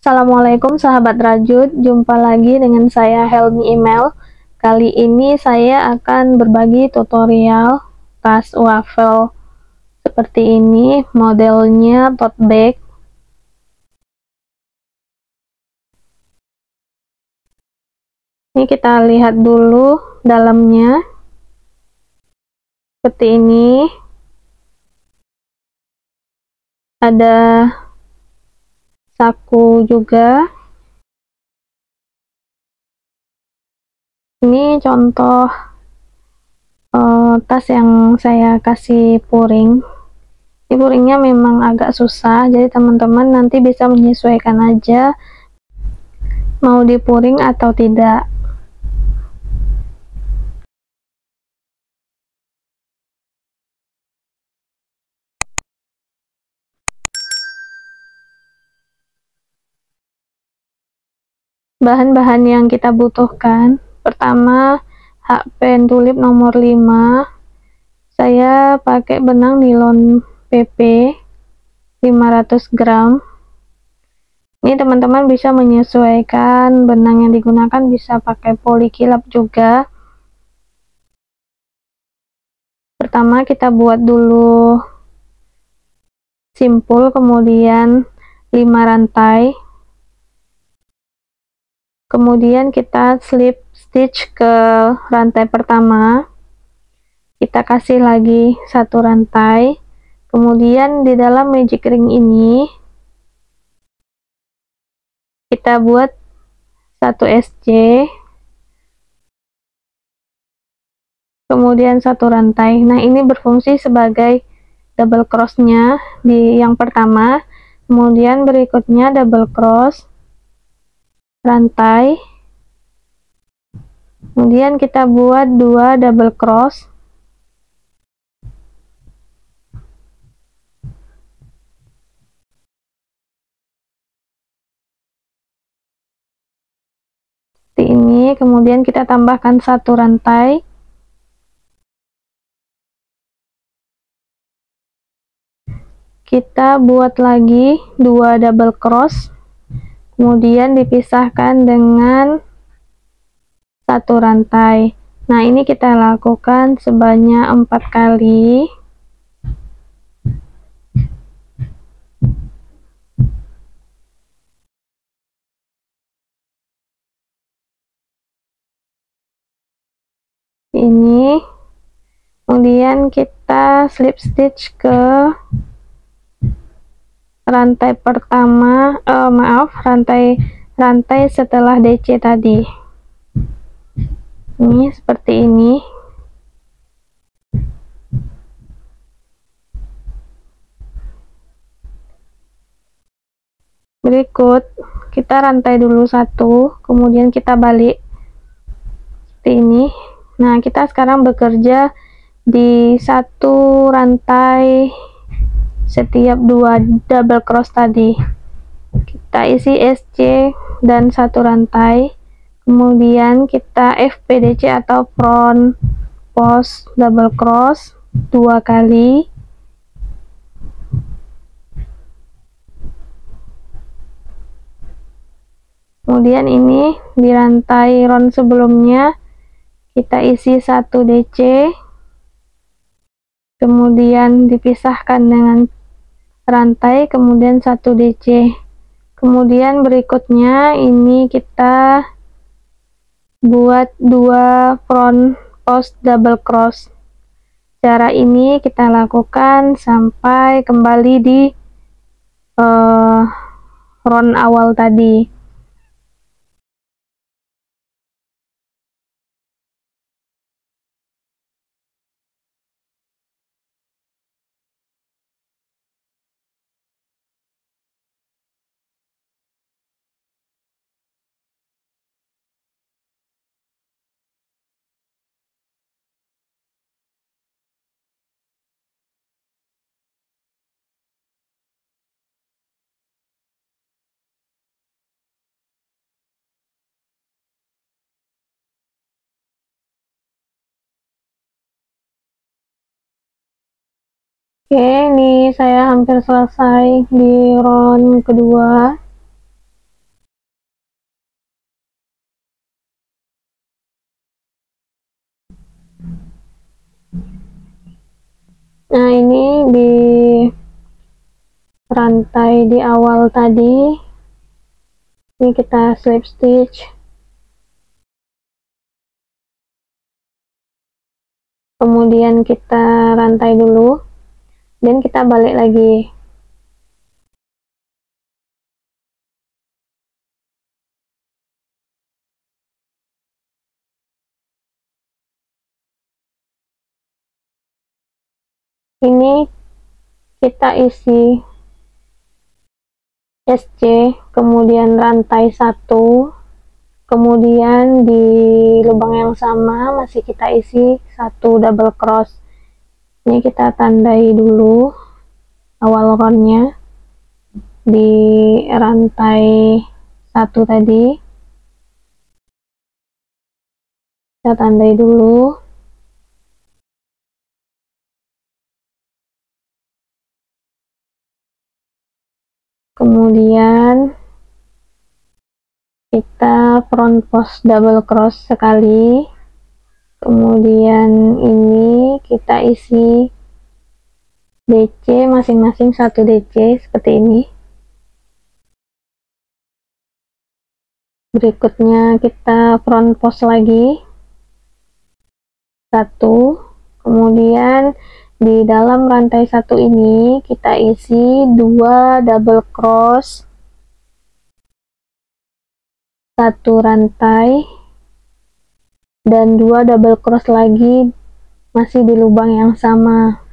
Assalamualaikum sahabat Rajut, jumpa lagi dengan saya Helmi Email. Kali ini saya akan berbagi tutorial tas wafel seperti ini, modelnya tote bag. Ini kita lihat dulu dalamnya, seperti ini. Ada saku juga. Ini contoh tas yang saya kasih puring. Ini puringnya memang agak susah, jadi teman-teman nanti bisa menyesuaikan aja mau dipuring atau tidak. Bahan-bahan yang kita butuhkan, pertama hakpen tulip nomor 5. Saya pakai benang nilon PP 500 gram. Ini teman-teman bisa menyesuaikan benang yang digunakan, bisa pakai polikilap juga. Pertama kita buat dulu simpul, kemudian 5 rantai, kemudian kita slip stitch ke rantai pertama, kita kasih lagi satu rantai, kemudian di dalam magic ring ini kita buat satu SC, kemudian satu rantai. Nah, ini berfungsi sebagai double crossnya di yang pertama, kemudian berikutnya double cross, rantai, kemudian kita buat 2 double cross, seperti ini. Kemudian kita tambahkan satu rantai, kita buat lagi 2 double cross, kemudian dipisahkan dengan satu rantai. Nah, ini kita lakukan sebanyak 4 kali. Ini kemudian kita slip stitch ke rantai pertama, rantai setelah DC tadi. Ini seperti ini. Berikut kita rantai dulu satu, kemudian kita balik seperti ini. Nah, kita sekarang bekerja di satu rantai setiap 2 double cross tadi. Kita isi SC dan satu rantai, kemudian kita FPDC atau front post double cross 2 kali, kemudian ini di rantai round sebelumnya kita isi 1 DC, kemudian dipisahkan dengan rantai, kemudian 1 DC. Kemudian berikutnya ini kita buat 2 front post double cross. Cara ini kita lakukan sampai kembali di round awal tadi. Oke, ini saya hampir selesai di round kedua. Nah, ini di rantai di awal tadi, ini kita slip stitch, kemudian kita rantai dulu dan kita balik lagi. Ini kita isi SC, kemudian rantai 1, kemudian di lubang yang sama masih kita isi 1 double cross. Ini kita tandai dulu awal roundnya di rantai 1 tadi, kita tandai dulu. Kemudian kita front post double cross sekali, kemudian ini kita isi DC masing-masing 1 DC seperti ini. Berikutnya kita front post lagi 1, kemudian di dalam rantai 1 ini kita isi 2 double cross, 1 rantai, dan 2 double cross lagi masih di lubang yang sama.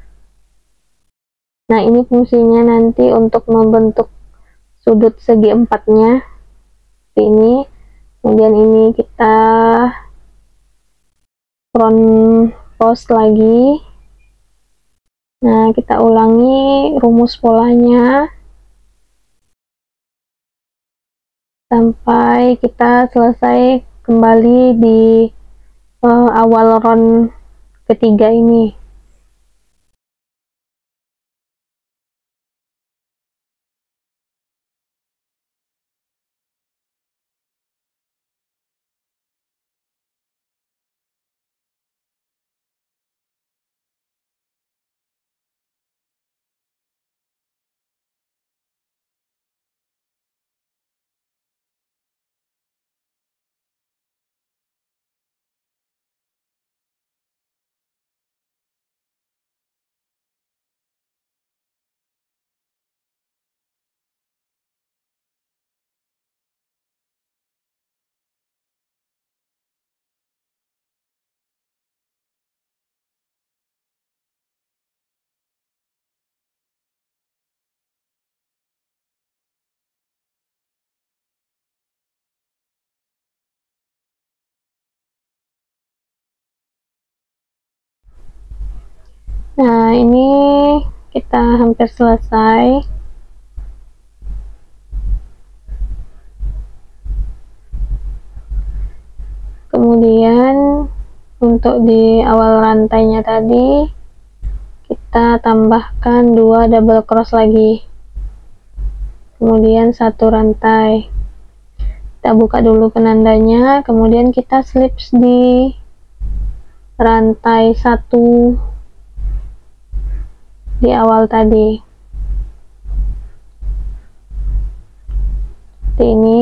Nah, ini fungsinya nanti untuk membentuk sudut segi empatnya seperti ini. Kemudian ini kita front post lagi. Nah, kita ulangi rumus polanya sampai kita selesai kembali di awal round ketiga ini. Nah, ini kita hampir selesai. Kemudian untuk di awal rantainya tadi kita tambahkan 2 double cross lagi, kemudian 1 rantai. Kita buka dulu penandanya, kemudian kita slip di rantai 1 di awal tadi seperti ini.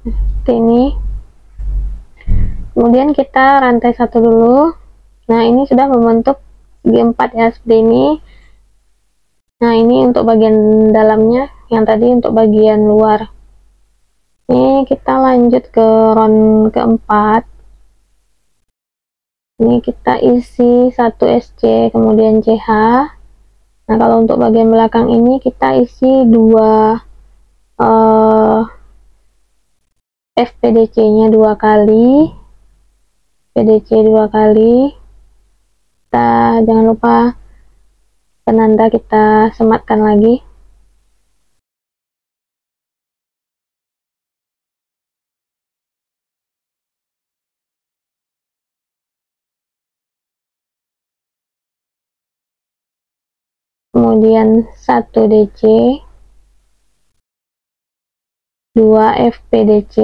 Seperti ini. Kemudian kita rantai 1 dulu. Nah, ini sudah membentuk segi 4 ya, seperti ini. Nah, ini untuk bagian dalamnya, yang tadi untuk bagian luar. Ini kita lanjut ke round keempat. Ini kita isi 1 SC kemudian CH. Nah, kalau untuk bagian belakang ini kita isi 2 FPDC nya 2 kali, PDC 2 kali. Kita jangan lupa penanda kita sematkan lagi. Kemudian 1 DC, 2 FPDC,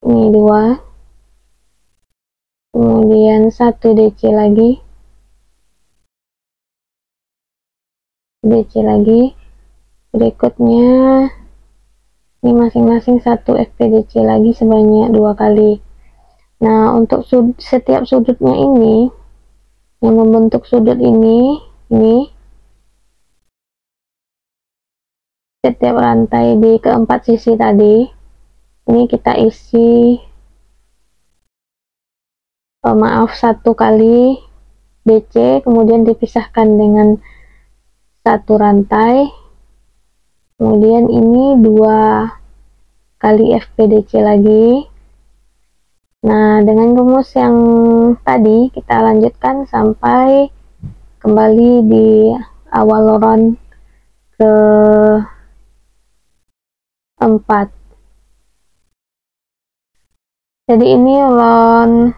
ini 2, kemudian 1 DC lagi, berikutnya ini masing-masing 1 FPDC lagi sebanyak 2 kali. Nah, untuk setiap sudutnya ini yang membentuk sudut ini setiap rantai di keempat sisi tadi, ini kita isi maaf 1 kali DC, kemudian dipisahkan dengan 1 rantai, kemudian ini 2 kali FPDC lagi. Nah, dengan rumus yang tadi kita lanjutkan sampai kembali di awal round ke 4. Jadi ini round,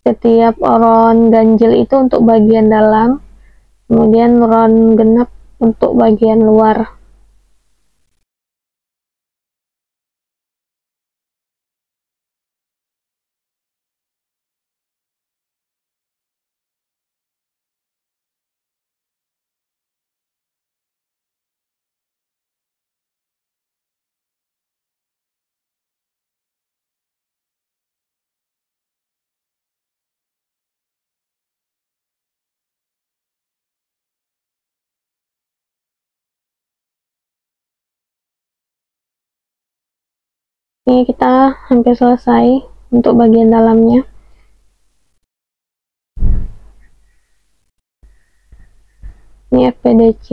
setiap round ganjil itu untuk bagian dalam, kemudian round genap untuk bagian luar. Ini kita hampir selesai untuk bagian dalamnya. Ini FPDC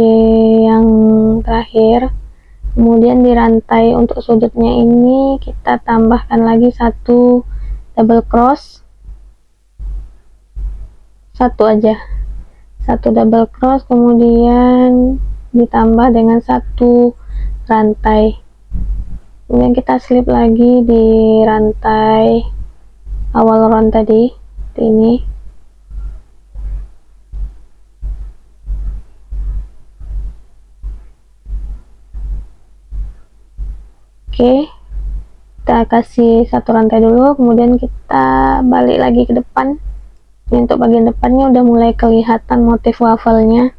yang terakhir, kemudian di rantai untuk sudutnya ini kita tambahkan lagi 1 double cross, 1 aja, 1 double cross, kemudian ditambah dengan 1 rantai, kemudian kita slip lagi di rantai awal round tadi, seperti ini. Oke, kita kasih 1 rantai dulu, kemudian kita balik lagi ke depan. Ini untuk bagian depannya udah mulai kelihatan motif wafelnya,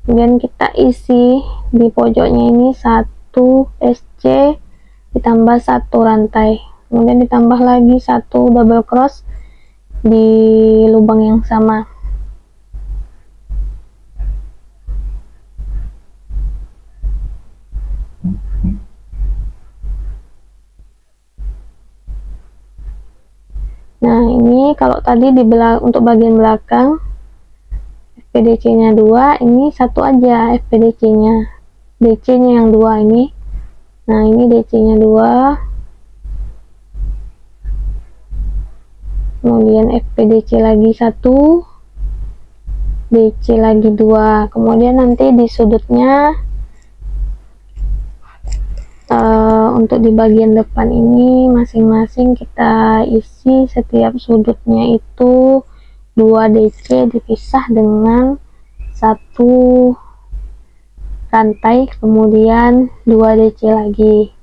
kemudian kita isi di pojoknya ini 1 SC ditambah 1 rantai, kemudian ditambah lagi 1 double cross di lubang yang sama. Nah, ini kalau tadi di untuk bagian belakang FPDC nya 2, ini 1 aja FPDC nya, DC nya yang 2 ini. Nah, ini DC nya 2, kemudian FPDC lagi 1, DC lagi 2, kemudian nanti di sudutnya untuk di bagian depan ini masing-masing kita isi setiap sudutnya itu 2 DC dipisah dengan 1 rantai, kemudian 2 DC lagi.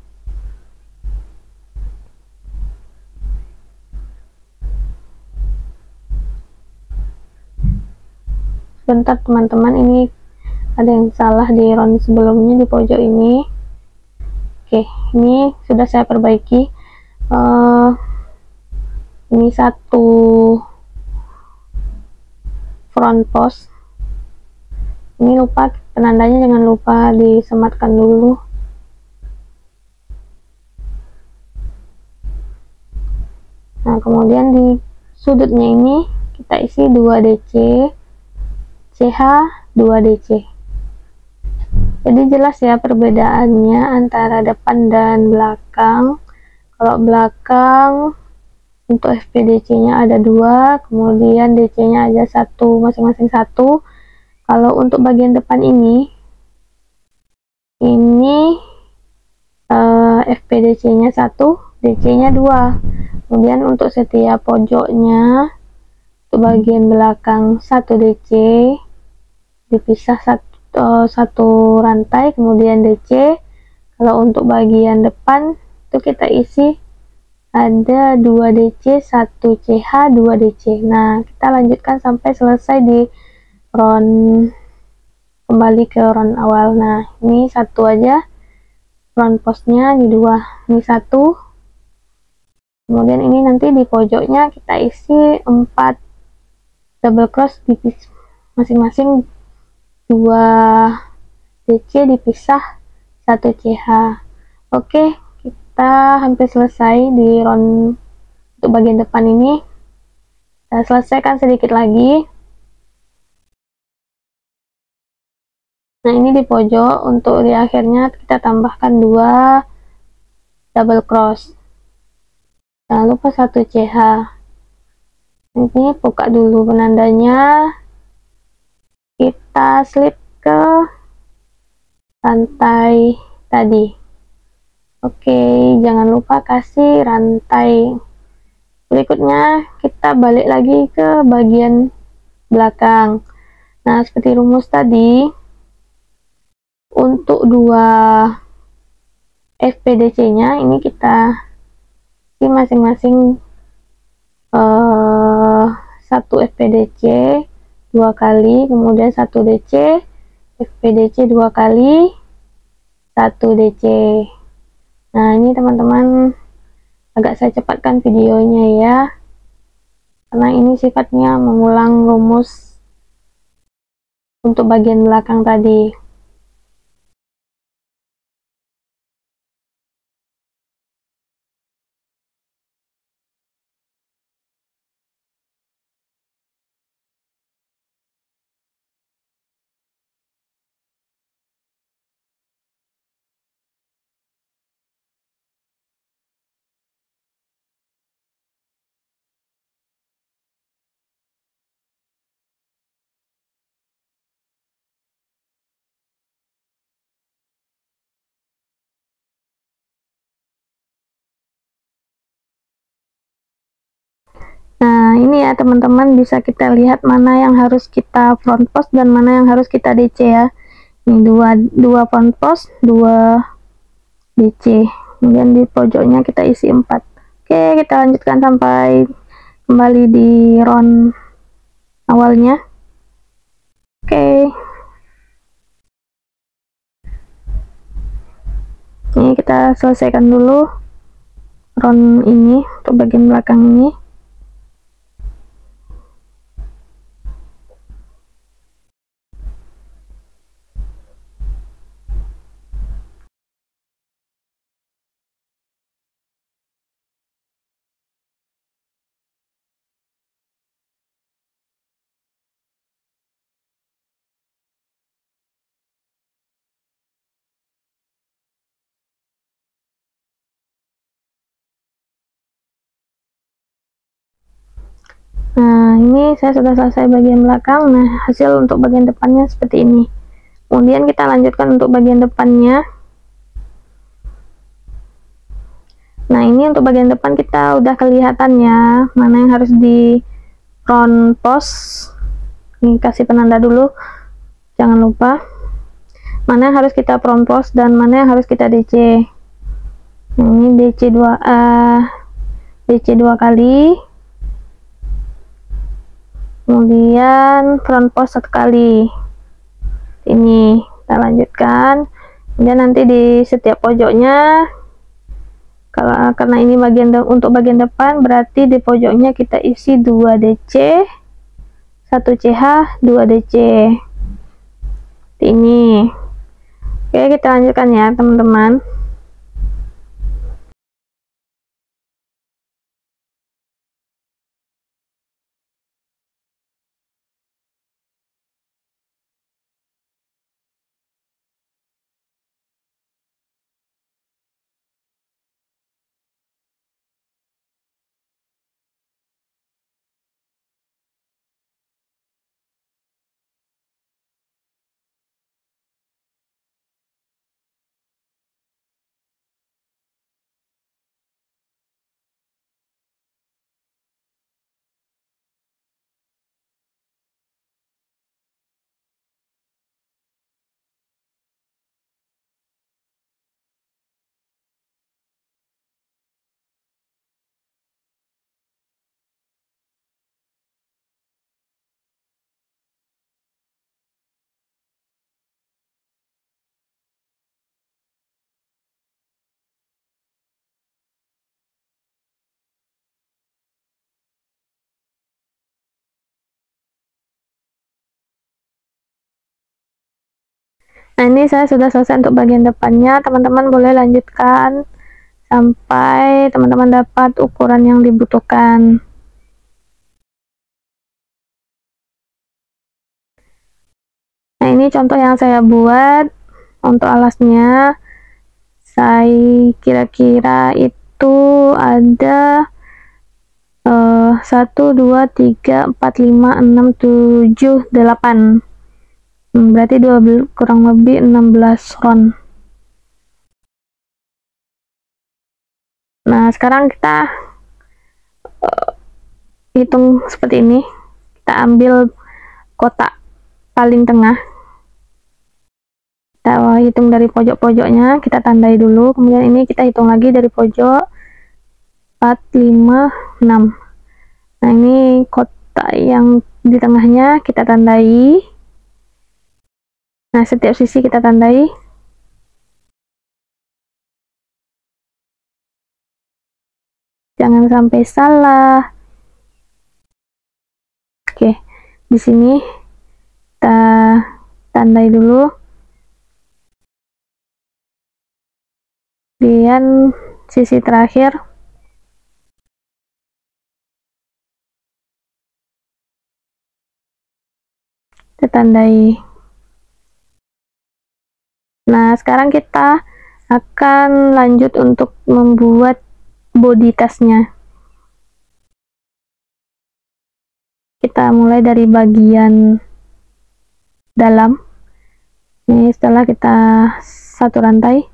Sebentar teman-teman, ini ada yang salah di round sebelumnya di pojok ini. Oke, ini sudah saya perbaiki. Ini 1 front post, ini lupa penandanya, jangan lupa disematkan dulu. Nah, kemudian di sudutnya ini kita isi 2 DC, CH 2 DC. Jadi jelas ya perbedaannya antara depan dan belakang. Kalau belakang untuk FPDC nya ada 2, kemudian DC nya ada 1, masing-masing 1. Kalau untuk bagian depan ini FPDC nya 1, DC nya 2. Kemudian untuk setiap pojoknya, untuk bagian belakang 1 DC dipisah satu rantai, kemudian DC. Kalau untuk bagian depan itu kita isi ada 2 DC, 1 CH, 2 DC. Nah, kita lanjutkan sampai selesai di round, kembali ke round awal. Nah, ini satu aja round postnya, ini 2, ini 1. Kemudian ini nanti di pojoknya kita isi 4 double cross di masing-masing 2 DC dipisah 1 CH. Oke, kita hampir selesai di round untuk bagian depan ini. Kita selesaikan sedikit lagi. Nah, ini di pojok untuk di akhirnya kita tambahkan 2 double cross. Jangan lupa 1 CH. Ini buka dulu penandanya, kita slip ke rantai tadi. Oke, jangan lupa kasih rantai. Berikutnya kita balik lagi ke bagian belakang. Nah, seperti rumus tadi, untuk 2 FPDC-nya ini kita isi masing-masing 1 FPDC 2 kali, kemudian 1 DC, FPDC 2 kali, 1 DC. Nah, ini teman-teman agak saya cepatkan videonya ya, karena ini sifatnya mengulang rumus untuk bagian belakang tadi. Nah, ini ya teman-teman, bisa kita lihat mana yang harus kita front post dan mana yang harus kita DC ya. Ini dua front post, 2 DC. Kemudian di pojoknya kita isi 4. Oke, kita lanjutkan sampai kembali di round awalnya. Oke. Ini kita selesaikan dulu round ini untuk bagian belakang ini. Nah, ini saya sudah selesai bagian belakang. Nah, hasil untuk bagian depannya seperti ini. Kemudian kita lanjutkan untuk bagian depannya. Nah, ini untuk bagian depan kita udah kelihatannya mana yang harus di front post. Ini kasih penanda dulu, jangan lupa mana yang harus kita front post dan mana yang harus kita DC. Nah, ini DC 2 kali, kemudian front post 1 kali. Ini kita lanjutkan, kemudian nanti di setiap pojoknya, karena ini untuk bagian depan, berarti di pojoknya kita isi 2 DC, 1 CH, 2 DC. Ini. Oke, kita lanjutkan ya teman-teman. Nah, ini saya sudah selesai untuk bagian depannya. Teman-teman boleh lanjutkan sampai teman-teman dapat ukuran yang dibutuhkan. Nah, ini contoh yang saya buat. Untuk alasnya, saya kira-kira itu ada 1, 2, 3, 4, 5, 6, 7, 8. Berarti kurang lebih 16 round. Nah, sekarang kita hitung seperti ini. Kita ambil kotak paling tengah, kita hitung dari pojok-pojoknya, kita tandai dulu, kemudian ini kita hitung lagi dari pojok 4, 5, 6. Nah, ini kotak yang di tengahnya kita tandai. Nah, setiap sisi kita tandai. Jangan sampai salah. Oke, di sini kita tandai dulu. Kemudian sisi terakhir kita tandai. Nah, sekarang kita akan lanjut untuk membuat body tasnya. Kita mulai dari bagian dalam. Ini setelah kita satu rantai,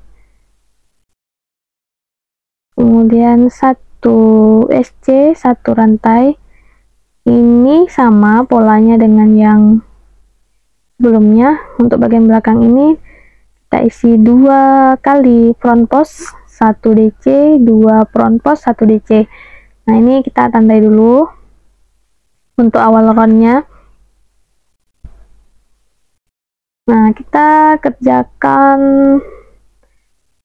kemudian satu SC, satu rantai. Ini sama polanya dengan yang sebelumnya. Untuk bagian belakang ini kita isi 2 kali front post 1 DC, 2 front post 1 DC. Nah, ini kita tandai dulu untuk awal roundnya. Nah, kita kerjakan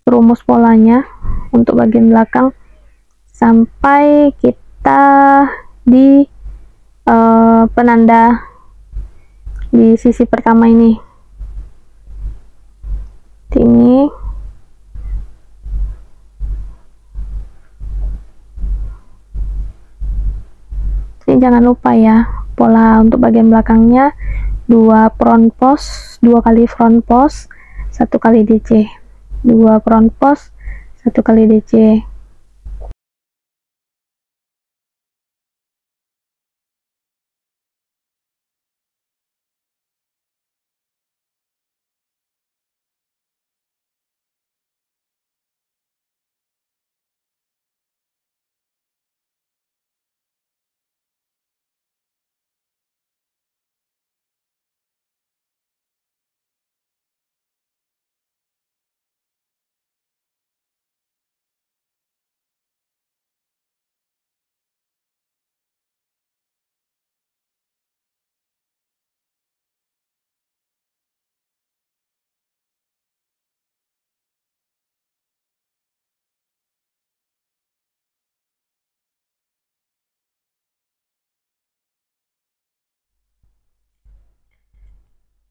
rumus polanya untuk bagian belakang sampai kita di penanda di sisi pertama ini. Ini jangan lupa ya, pola untuk bagian belakangnya 2 front post, 2 kali front post, 1 kali DC, 2 front post, 1 kali DC.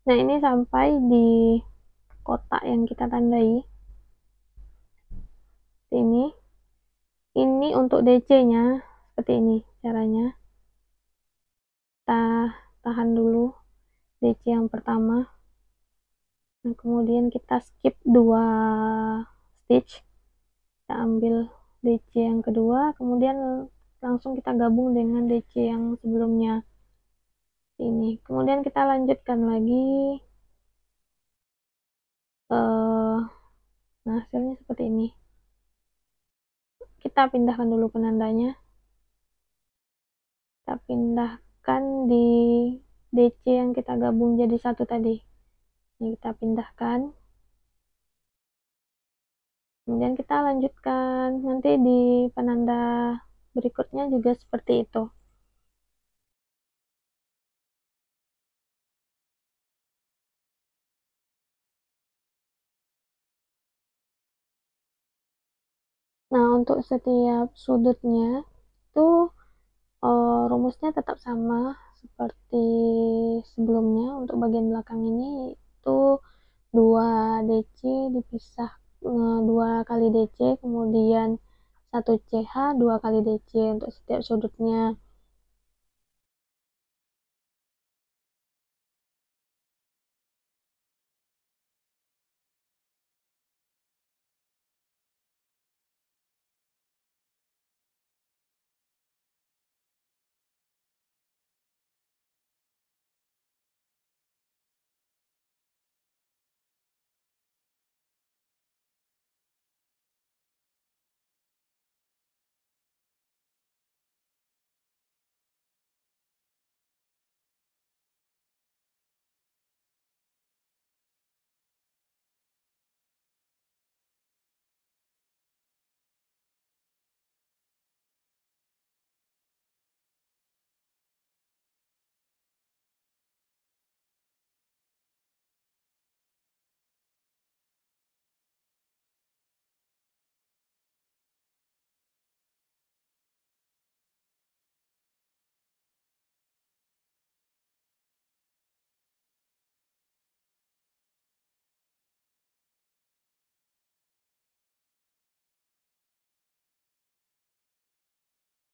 Nah, ini sampai di kotak yang kita tandai. Ini untuk DC-nya seperti ini caranya. Kita tahan dulu DC yang pertama. Nah, kemudian kita skip 2 stitch. Kita ambil DC yang kedua, kemudian langsung kita gabung dengan DC yang sebelumnya. Ini. Kemudian kita lanjutkan lagi. Nah, hasilnya seperti ini. Kita pindahkan dulu penandanya. Kita pindahkan di DC yang kita gabung jadi satu tadi. Ini kita pindahkan. Kemudian kita lanjutkan. Nanti di penanda berikutnya juga seperti itu. Nah, untuk setiap sudutnya itu rumusnya tetap sama seperti sebelumnya. Untuk bagian belakang ini itu 2 DC dipisah 2 kali DC, kemudian 1 CH 2 kali DC untuk setiap sudutnya.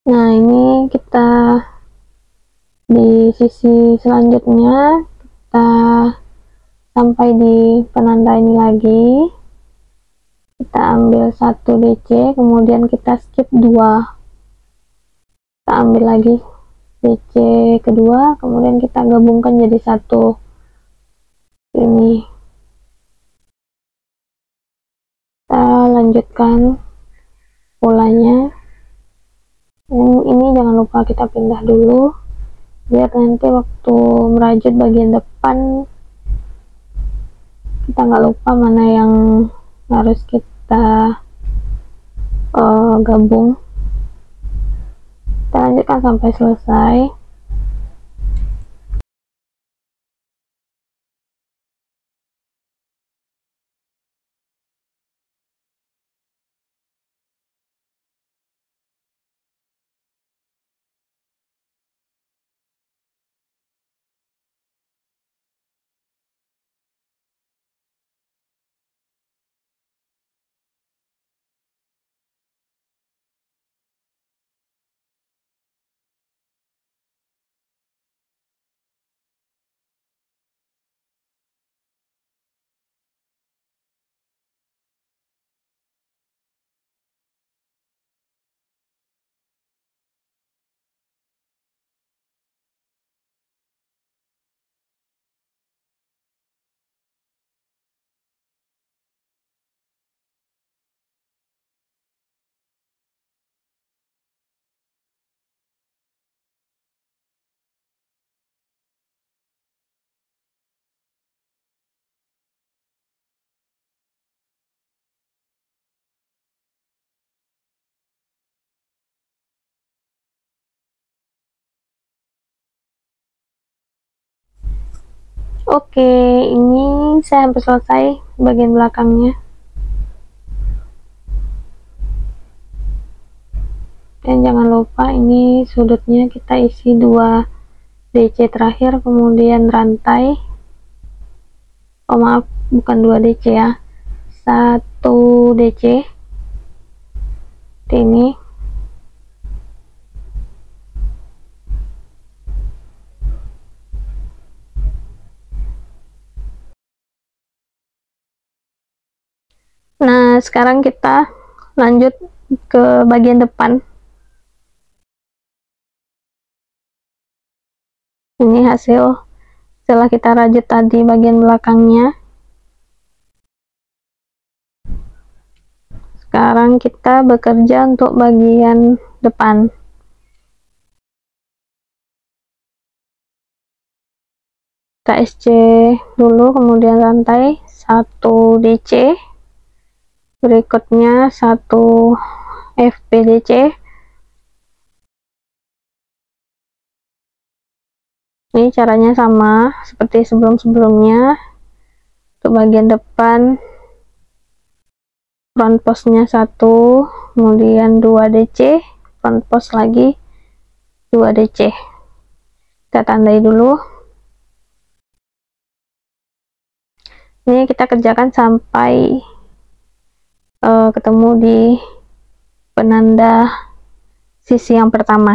Nah, ini kita di sisi selanjutnya, kita sampai di penanda ini lagi, kita ambil 1 DC, kemudian kita skip 2, kita ambil lagi DC kedua, kemudian kita gabungkan jadi 1. Ini kita lanjutkan polanya. Ini jangan lupa kita pindah dulu biar nanti waktu merajut bagian depan kita nggak lupa mana yang harus kita gabung. Kita lanjutkan sampai selesai. Oke, ini saya hampir selesai bagian belakangnya. Dan jangan lupa ini sudutnya kita isi 2 DC terakhir, kemudian rantai. Oh maaf, bukan 2 DC ya, 1 DC. Ini nah, sekarang kita lanjut ke bagian depan. Ini hasil setelah kita rajut tadi bagian belakangnya. Sekarang kita bekerja untuk bagian depan. KSC dulu, kemudian rantai 1 DC, berikutnya 1 FPDC. Ini caranya sama seperti sebelum-sebelumnya. Untuk bagian depan front postnya 1, kemudian 2 DC, front post lagi 2 DC. Kita tandai dulu. Ini kita kerjakan sampai ketemu di penanda sisi yang pertama.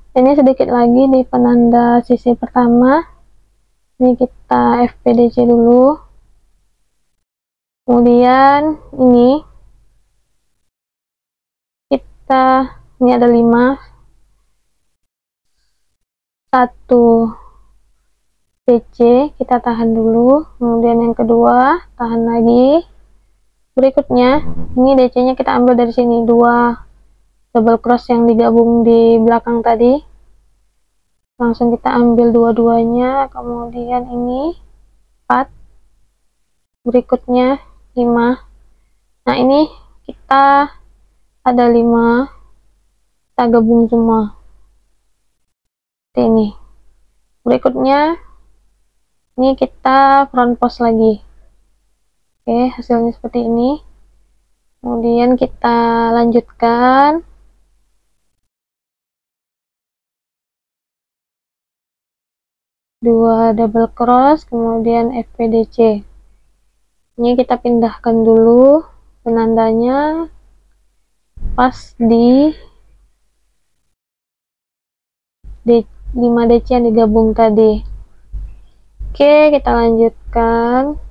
Ini sedikit lagi di penanda sisi pertama. Ini kita FPDC dulu. Kemudian ini ada 5, 1 DC, kita tahan dulu. Kemudian yang kedua tahan lagi. Berikutnya ini DC nya kita ambil dari sini, 2 double cross yang digabung di belakang tadi, langsung kita ambil dua-duanya. Kemudian ini 4, berikutnya 5. Nah ini kita ada 5, kita gabung semua seperti ini. Berikutnya ini kita front post lagi. Oke, hasilnya seperti ini. Kemudian kita lanjutkan. Dua double cross, kemudian FPDC. Ini kita pindahkan dulu penandanya pas di 5 DC yang digabung tadi. Oke, kita lanjutkan.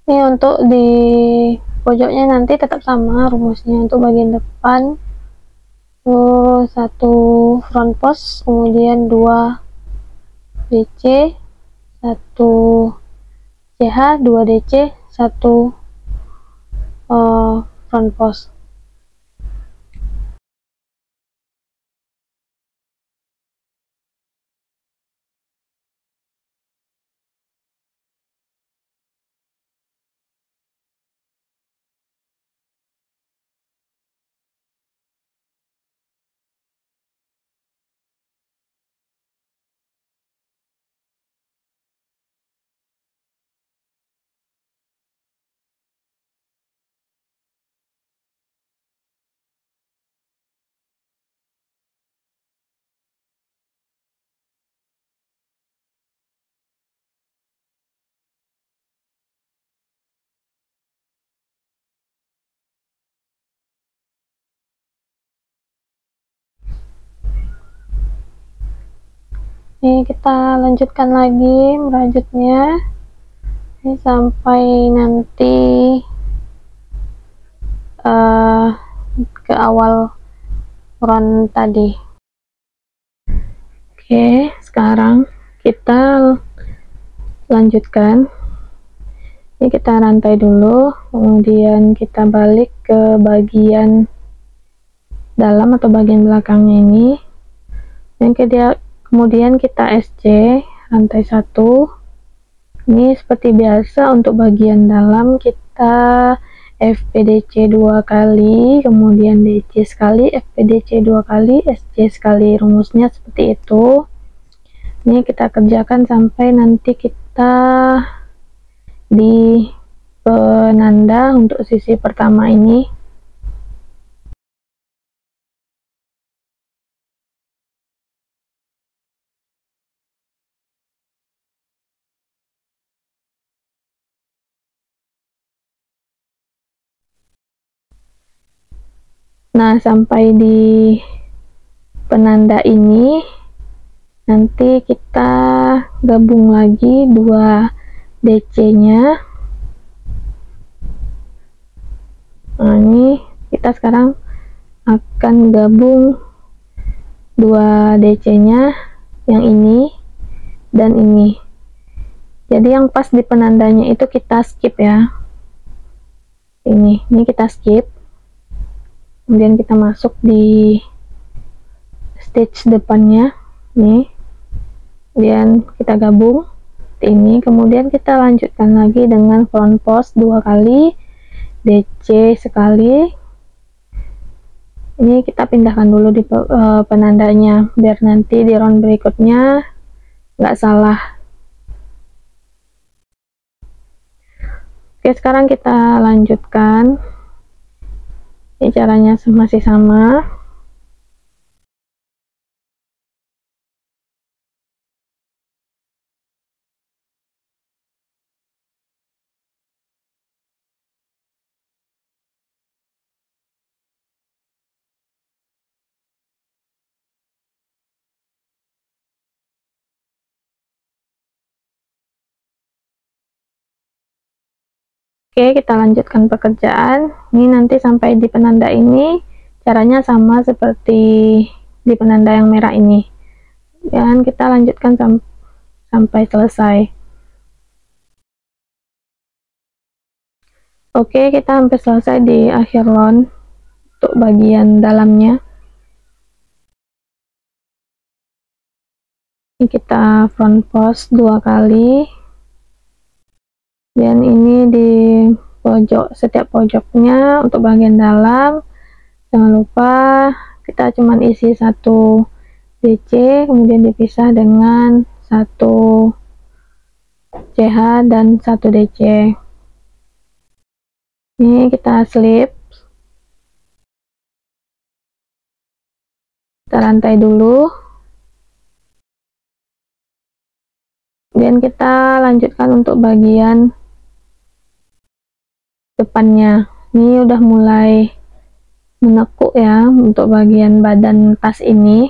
Ini untuk di pojoknya nanti tetap sama rumusnya. Untuk bagian depan 1 front post, kemudian 2 DC, 1 CH, 2 DC, 1 front post. Ini kita lanjutkan lagi merajutnya ini sampai nanti ke awal front tadi. Oke, sekarang kita lanjutkan. Ini kita rantai dulu, kemudian kita balik ke bagian dalam atau bagian belakangnya ini. Kemudian kita SC rantai 1. Ini seperti biasa untuk bagian dalam kita FPDC 2 kali, kemudian DC sekali, FPDC 2 kali, SC sekali. Rumusnya seperti itu. Ini kita kerjakan sampai nanti kita di penanda untuk sisi pertama ini. Nah, sampai di penanda ini nanti kita gabung lagi 2 DC nya. Nah, ini kita sekarang akan gabung 2 DC nya yang ini dan ini. Jadi yang pas di penandanya itu kita skip ya. Ini kita skip. Kemudian kita masuk di stitch depannya nih. Kemudian kita gabung ini. Kemudian kita lanjutkan lagi dengan front post 2 kali, DC sekali. Ini kita pindahkan dulu di penandanya biar nanti di round berikutnya nggak salah. Oke, sekarang kita lanjutkan. Ini caranya masih sama. Oke, kita lanjutkan pekerjaan. Ini nanti sampai di penanda ini caranya sama seperti di penanda yang merah ini. Dan kita lanjutkan sampai selesai. Oke, kita hampir selesai di akhir round untuk bagian dalamnya. Ini kita front post 2 kali. Dan ini di pojok, setiap pojoknya untuk bagian dalam jangan lupa kita cuman isi 1 DC, kemudian dipisah dengan 1 CH dan 1 DC. Ini kita slip, kita rantai dulu, kemudian kita lanjutkan untuk bagian depannya. Ini udah mulai menekuk ya untuk bagian badan tas ini.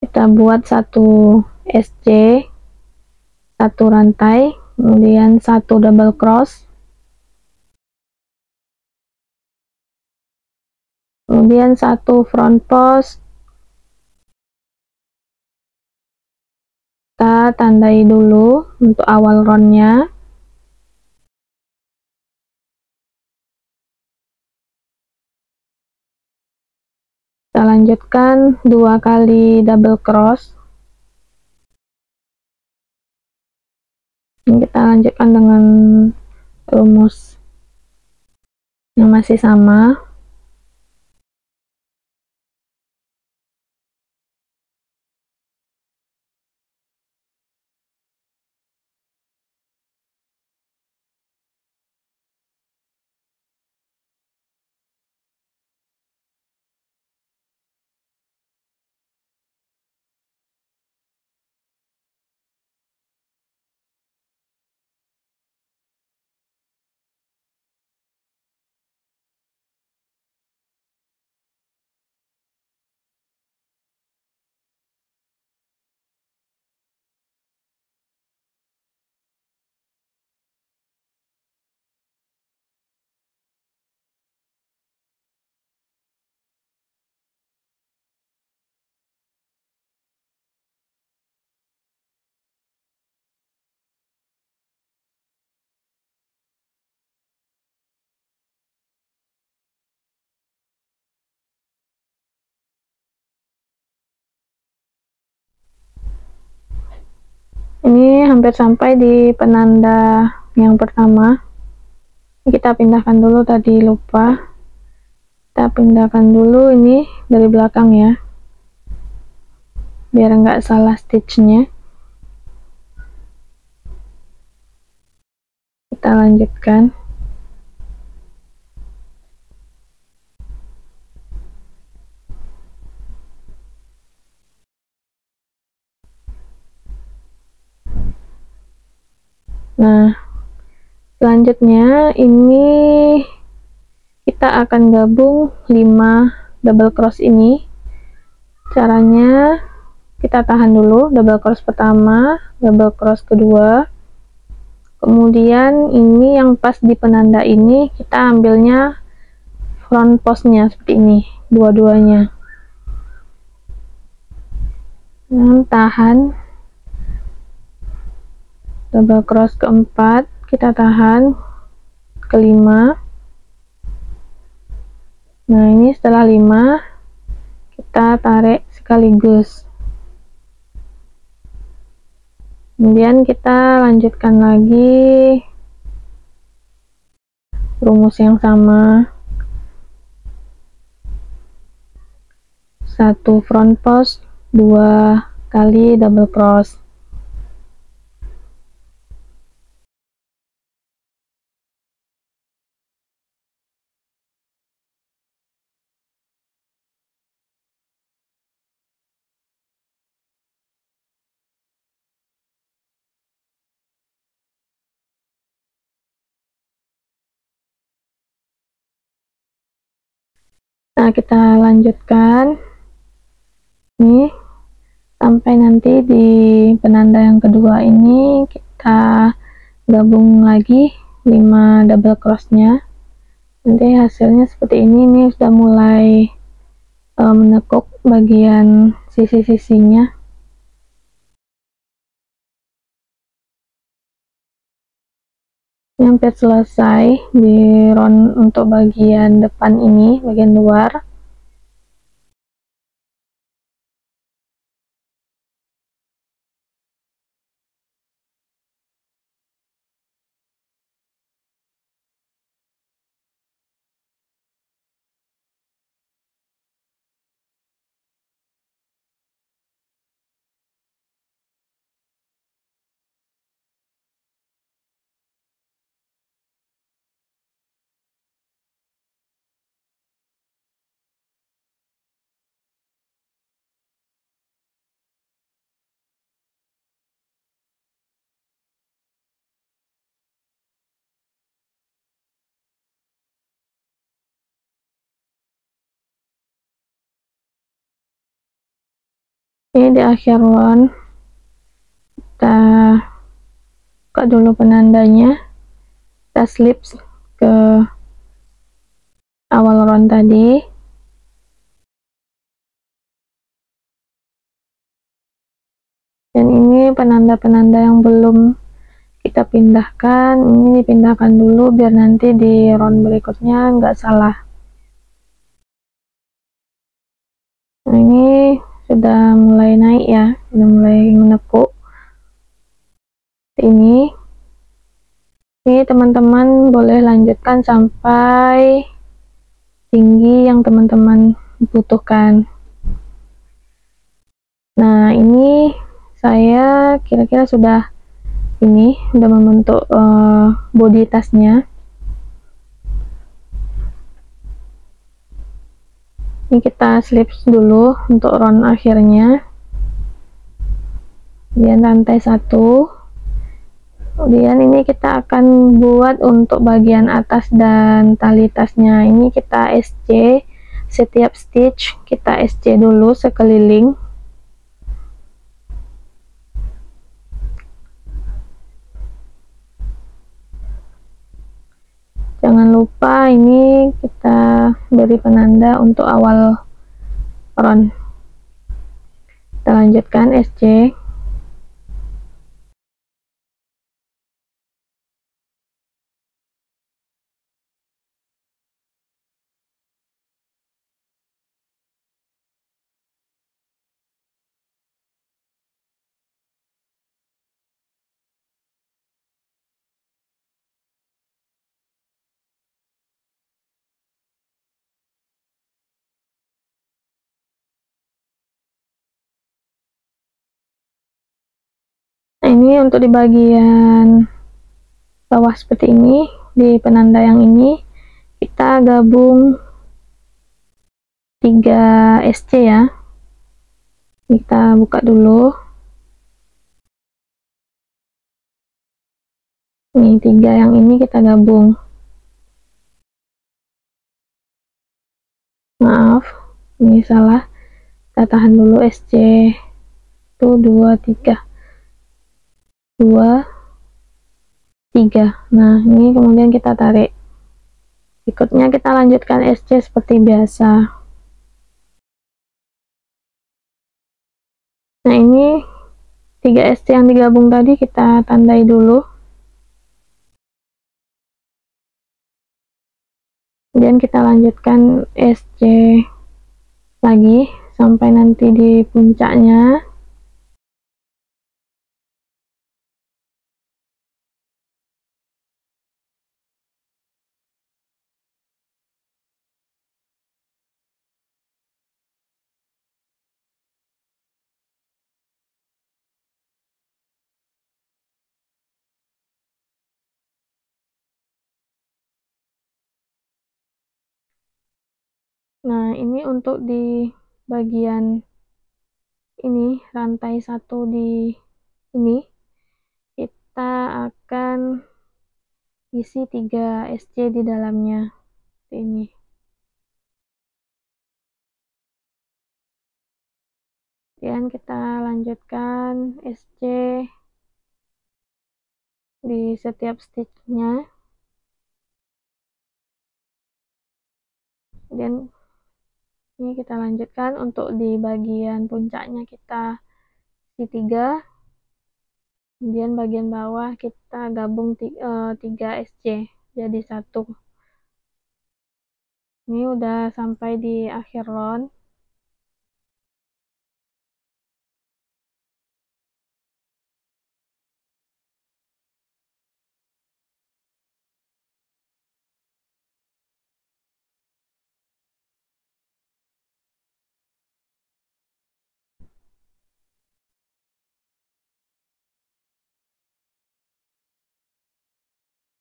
Kita buat 1 SC, 1 rantai, kemudian 1 double cross, kemudian 1 front post. Kita tandai dulu untuk awal roundnya. Kita lanjutkan 2 kali double cross. Ini kita lanjutkan dengan rumus yang masih sama. Ini hampir sampai di penanda yang pertama. Kita pindahkan dulu, tadi lupa. Kita pindahkan dulu ini dari belakang ya, biar nggak salah stitchnya. Kita lanjutkan. Nah, selanjutnya ini kita akan gabung 5 double cross ini. Caranya kita tahan dulu double cross pertama, double cross kedua, Kemudian ini yang pas di penanda ini kita ambilnya front postnya seperti ini, dua-duanya. Tahan, double cross keempat, kita tahan, kelima. Nah, ini setelah 5 kita tarik sekaligus. Kemudian kita lanjutkan lagi rumus yang sama. 1 front post, 2 kali double cross. Nah, kita lanjutkan nih sampai nanti di penanda yang kedua ini kita gabung lagi 5 double crossnya. Nanti hasilnya seperti ini sudah mulai menekuk bagian sisi-sisinya. Ini hampir selesai di round untuk bagian depan ini, bagian luar. Ini di akhir round kita buka dulu penandanya, kita slip ke awal round tadi. Dan ini penanda-penanda yang belum kita pindahkan, ini dipindahkan dulu biar nanti di round berikutnya nggak salah. Nah, ini sudah mulai naik ya, sudah mulai menepuk ini teman-teman boleh lanjutkan sampai tinggi yang teman-teman butuhkan. Nah, ini saya kira-kira sudah membentuk body tasnya. Ini kita slip dulu untuk round akhirnya, kemudian rantai 1, kemudian ini kita akan buat untuk bagian atas dan tali tasnya. Ini kita SC, setiap stitch kita SC dulu sekeliling. Jangan lupa ini kita beri penanda untuk awal round. Kita lanjutkan SC. Nah, ini untuk di bagian bawah seperti ini, di penanda yang ini kita gabung 3 SC ya. Kita buka dulu. Ini 3 yang ini kita gabung. Maaf, ini salah. Kita tahan dulu SC. 1 2 3. 2 3. Nah, ini kemudian kita tarik. Berikutnya kita lanjutkan SC seperti biasa. Nah, ini 3 SC yang digabung tadi kita tandai dulu. Kemudian kita lanjutkan SC lagi sampai nanti di puncaknya. Nah, ini untuk di bagian ini, rantai 1 di ini, kita akan isi 3 SC di dalamnya. Ini. Dan kita lanjutkan SC di setiap stitchnya. Dan ini kita lanjutkan untuk di bagian puncaknya kita isi 3, kemudian bagian bawah kita gabung 3 SC jadi 1. Ini udah sampai di akhir round.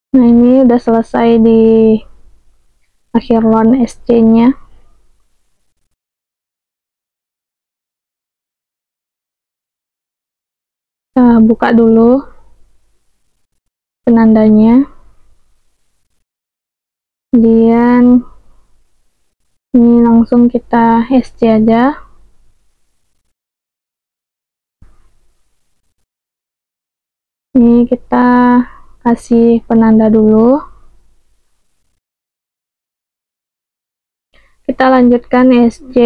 Nah, ini udah selesai di akhir round SC-nya. Kita buka dulu penandanya. Kemudian ini langsung kita SC aja. Ini kita kasih penanda dulu. Kita lanjutkan SC.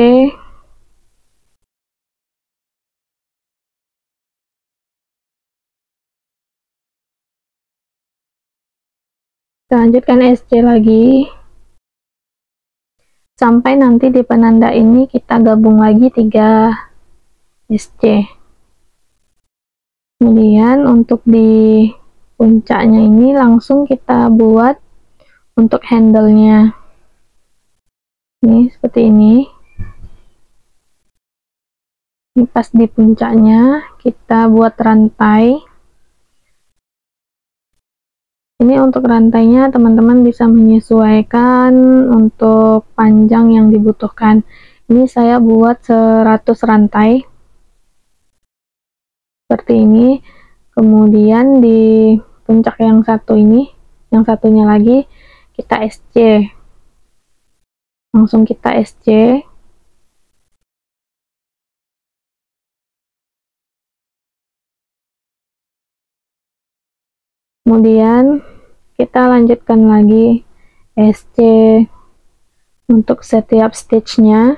Kita lanjutkan SC lagi. Sampai nanti di penanda ini kita gabung lagi 3 SC. Kemudian untuk di puncaknya ini langsung kita buat untuk handle-nya. Ini seperti ini. Ini pas di puncaknya kita buat rantai. Ini untuk rantainya teman-teman bisa menyesuaikan untuk panjang yang dibutuhkan. Ini saya buat 100 rantai seperti ini. Kemudian di puncak yang satu ini, yang satunya lagi kita SC. Langsung kita SC. Kemudian kita lanjutkan lagi SC untuk setiap stitchnya.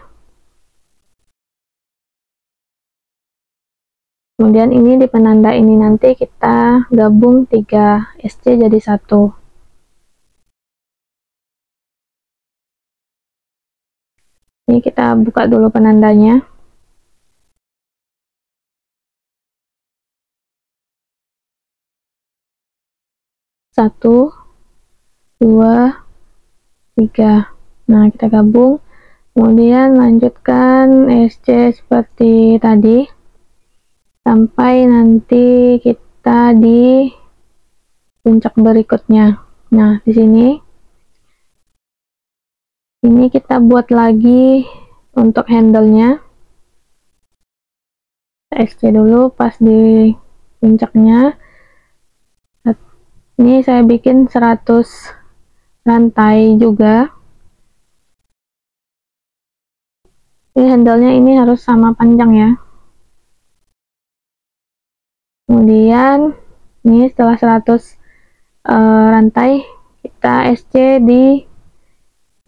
Kemudian ini di penanda ini nanti kita gabung 3 SC jadi 1. Ini kita buka dulu penandanya. Satu, 2, 3. Nah, kita gabung. Kemudian lanjutkan SC seperti tadi sampai nanti kita di puncak berikutnya. Nah, di sini ini kita buat lagi untuk handle-nya. SC dulu pas di puncaknya. Ini saya bikin 100 rantai juga. Ini handle-nya ini harus sama panjang ya. Kemudian ini setelah 100 rantai, kita SC di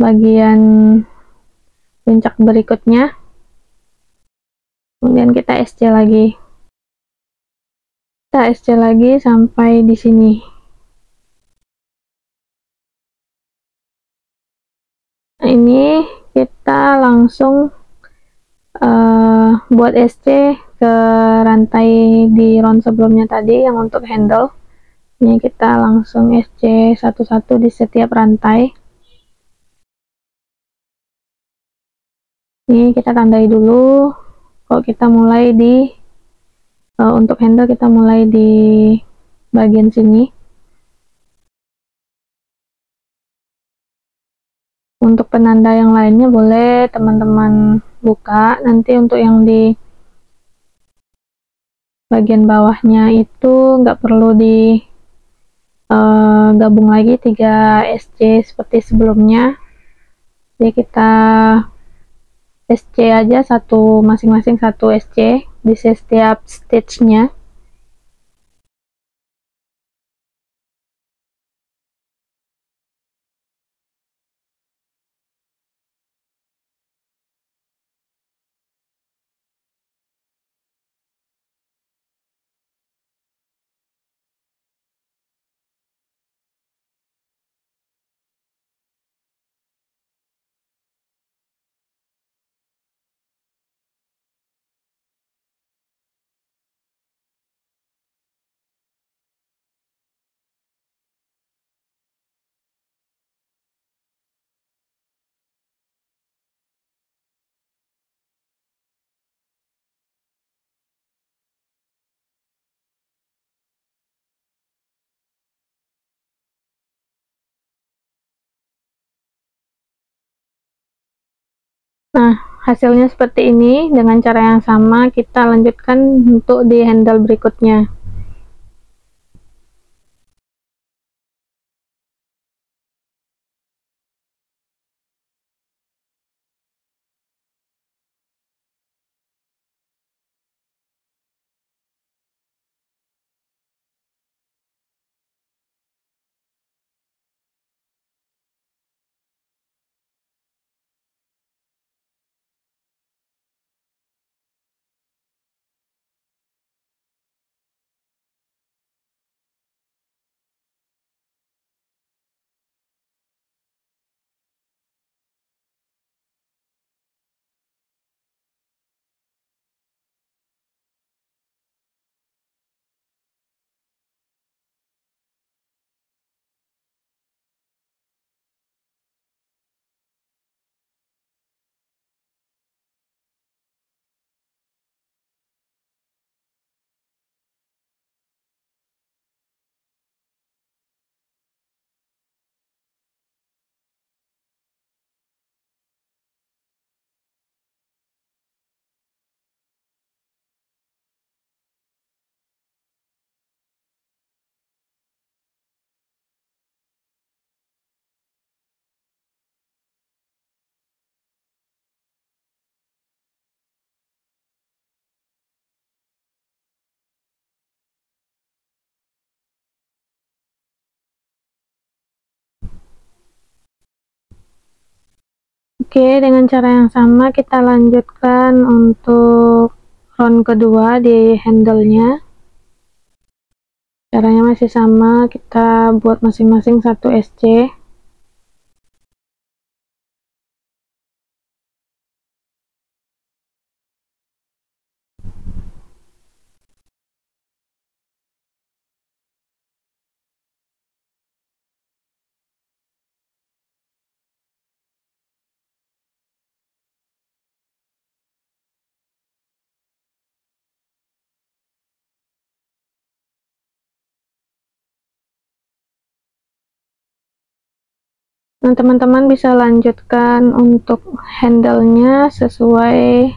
bagian puncak berikutnya, kemudian kita SC lagi. Kita SC lagi sampai di sini. Nah, ini kita langsung buat SC ke rantai di round sebelumnya tadi yang untuk handle. Ini kita langsung SC satu-satu di setiap rantai. Ini kita tandai dulu. Kalau kita mulai di untuk handle, kita mulai di bagian sini. Untuk penanda yang lainnya boleh teman-teman buka. Nanti untuk yang di bagian bawahnya itu nggak perlu di gabung lagi 3 SC seperti sebelumnya. Jadi kita SC aja masing-masing satu SC di setiap stage-nya. Nah, hasilnya seperti ini. Dengan cara yang sama kita lanjutkan untuk di handle berikutnya. Oke, dengan cara yang sama kita lanjutkan untuk round kedua di handle-nya. Caranya masih sama, kita buat masing-masing satu SC. Nah, teman-teman bisa lanjutkan untuk handle-nya sesuai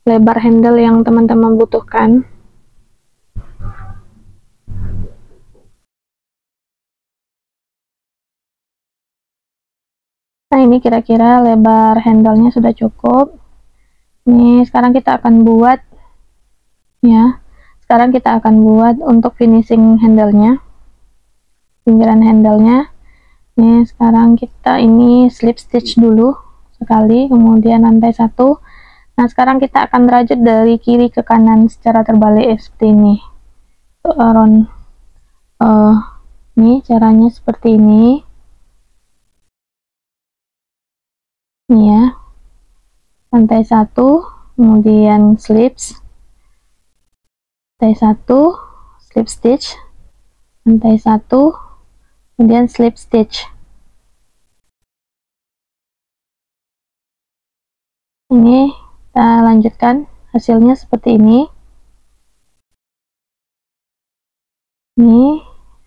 lebar handle yang teman-teman butuhkan. Nah, ini kira-kira lebar handle-nya sudah cukup. Ini sekarang kita akan buat ya. Sekarang kita akan buat untuk finishing handle-nya, pinggiran handle-nya. Nih, sekarang kita ini slip stitch dulu sekali, kemudian lantai 1. Nah, sekarang kita akan rajut dari kiri ke kanan secara terbalik seperti ini. Around ini caranya seperti ini. Nih ya. Lantai 1, kemudian slips. Lantai 1, slip stitch. Lantai 1, kemudian slip stitch. Ini kita lanjutkan, hasilnya seperti ini. Ini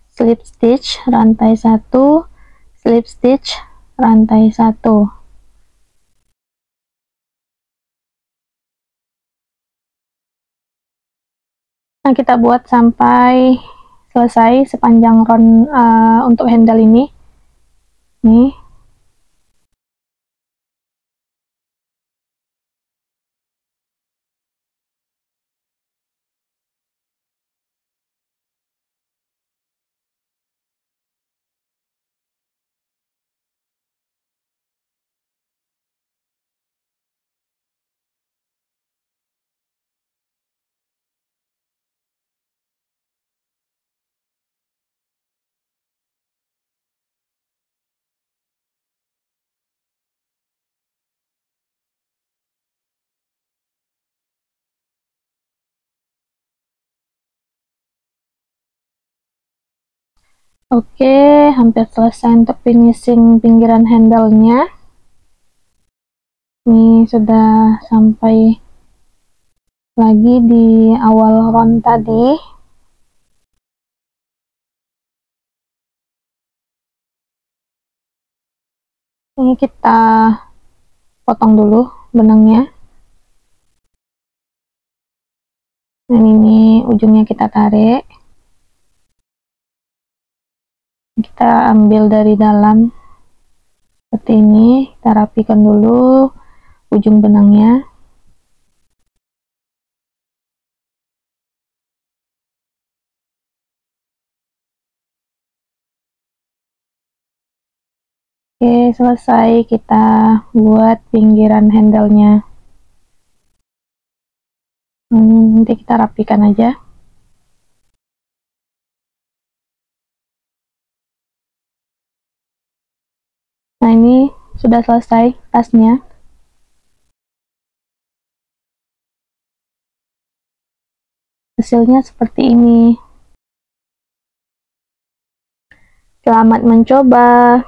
slip stitch rantai 1, slip stitch rantai 1. Nah, kita buat sampai selesai sepanjang round untuk handle ini. Nih. Oke, hampir selesai untuk finishing pinggiran handle-nya. Ini sudah sampai lagi di awal round tadi. Ini kita potong dulu benangnya. Dan ini ujungnya kita tarik. Kita ambil dari dalam seperti ini, kita rapikan dulu ujung benangnya. Oke, selesai. Kita buat pinggiran handle-nya. Nanti kita rapikan aja. Nah, ini sudah selesai tasnya. Hasilnya seperti ini. Selamat mencoba.